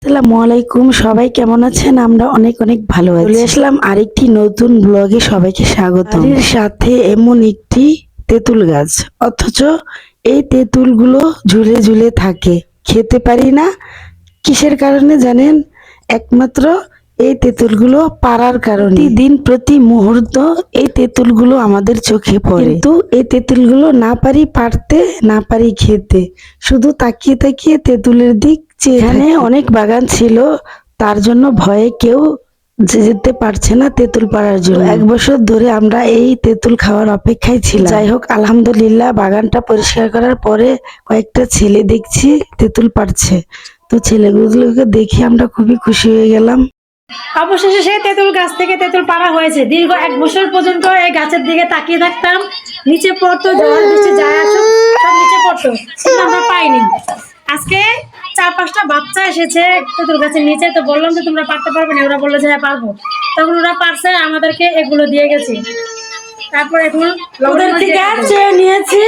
আসসালামু আলাইকুম, সবাই কেমন আছেন? আমরা অনেক অনেক ভালো আছি। চলে আসলাম আরেকটি নতুন ব্লগে, সবাইকে স্বাগত। এর সাথে এমন একটি তেঁতুল গাছ, অথচ এই তেঁতুলগুলো ঝুলে ঝুলে থাকে, খেতে পারি না। কিসের কারণে জানেন? একমাত্র এই তেঁতুলগুলো পারার কারণে। দিন প্রতি মুহূর্ত এই তেঁতুলগুলো আমাদের চোখে পড়ে, কিন্তু এই তেঁতুলগুলো না পারি পারতে, না পারি খেতে, শুধু তাকিয়ে তাকিয়ে তেঁতুলের দিক চেয়ে থাকি। অনেক বাগান ছিল, তার জন্য ভয়ে কেউ যেতে পারছে না তেঁতুল পাড়ার জন্য। 1 বছর ধরে আমরা এই তেঁতুল খাওয়ার অপেক্ষায় ছিলাম। যাই হোক, আলহামদুলিল্লাহ, বাগানটা পরিষ্কার করার পরে কয়েকটা ছেলে দেখছি তেঁতুল পাড়ছে। তো ছেলেগুলোকে দেখে আমরা খুবই খুশি হয়ে গেলাম। অবশেষে সেই তেঁতুল গাছ থেকে তেঁতুল পাড়া হয়েছে। দীর্ঘ 1 বছর পর্যন্ত এই গাছের দিকে তাকিয়ে থাকতাম, নিচে পড়তো, ঝড় বৃষ্টি যায় আসুক সব নিচে পড়তো, কিন্তু আমরা পাইনি। আজকে 4-5টা বাচ্চা এসেছে তেঁতুল গাছের নিচে, তো বললাম যে তোমরা পারতে পারবে না? ওরা বললো যে হ্যাঁ পারবো। তখন ওরা পারছে, আমাদেরকে এগুলো দিয়ে গেছে। তারপর এখন ওদের থেকে চেয়ে নিয়েছি,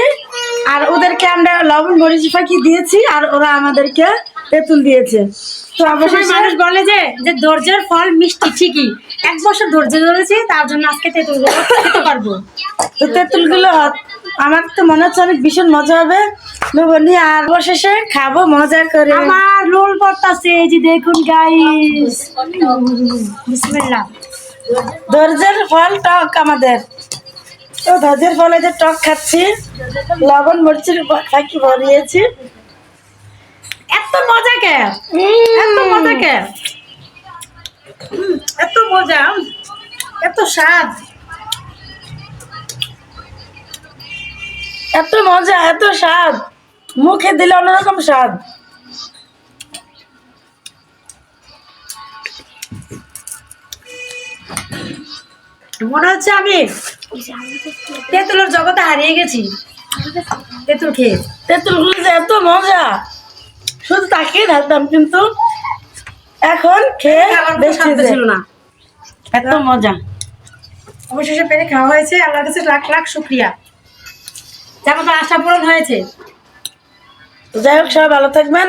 আর ওদেরকে আমরা লবণ মরিচ ফাঁকি দিয়েছি, আর ওরা আমাদেরকে তেঁতুল দিয়েছে। তো অবশ্যই মানুষ বলে যে যে ধৈর্যের ফল মিষ্টি, ঠিকই। 1 বছর ধৈর্য ধরেছি, তার জন্য আজকে তেঁতুলগুলো খেতে পারবো। তো তেঁতুলগুলো আমার তো মনে হচ্ছে অনেক ভীষণ মজা হবে লোভনী, আর অবশেষে খাবো মজা করে। আমার লোল পড়তাছে, এই যে দেখুন গাইস, বিসমিল্লাহ। ধৈর্যের ফল টক আমাদের, তো ধৈর্যের ফলে যে টক খাচ্ছি, লবণ মরিচের ফাঁকি ভরিয়েছি। এত মজা কে? এত মজা কে? এত মজা, এত স্বাদ, এত মজা, এত স্বাদ, মুখে দিলে অন্যরকম স্বাদ। মনে হচ্ছে আমি তেঁতুলের জগতে হারিয়ে গেছি তেঁতুল খেয়ে। তেঁতুলগুলো যে এত মজা, শুধু তাকিয়ে থাকতাম, কিন্তু এখন খেয়ে দেখছি যে ছিল না, এত মজা। অবশেষে পেরে খাওয়া হয়েছে। আল্লাহর কাছে লাখ লাখ শুকরিয়া, যেমন আশা পূরণ হয়েছে। যাই হোক, সবাই ভালো থাকবেন।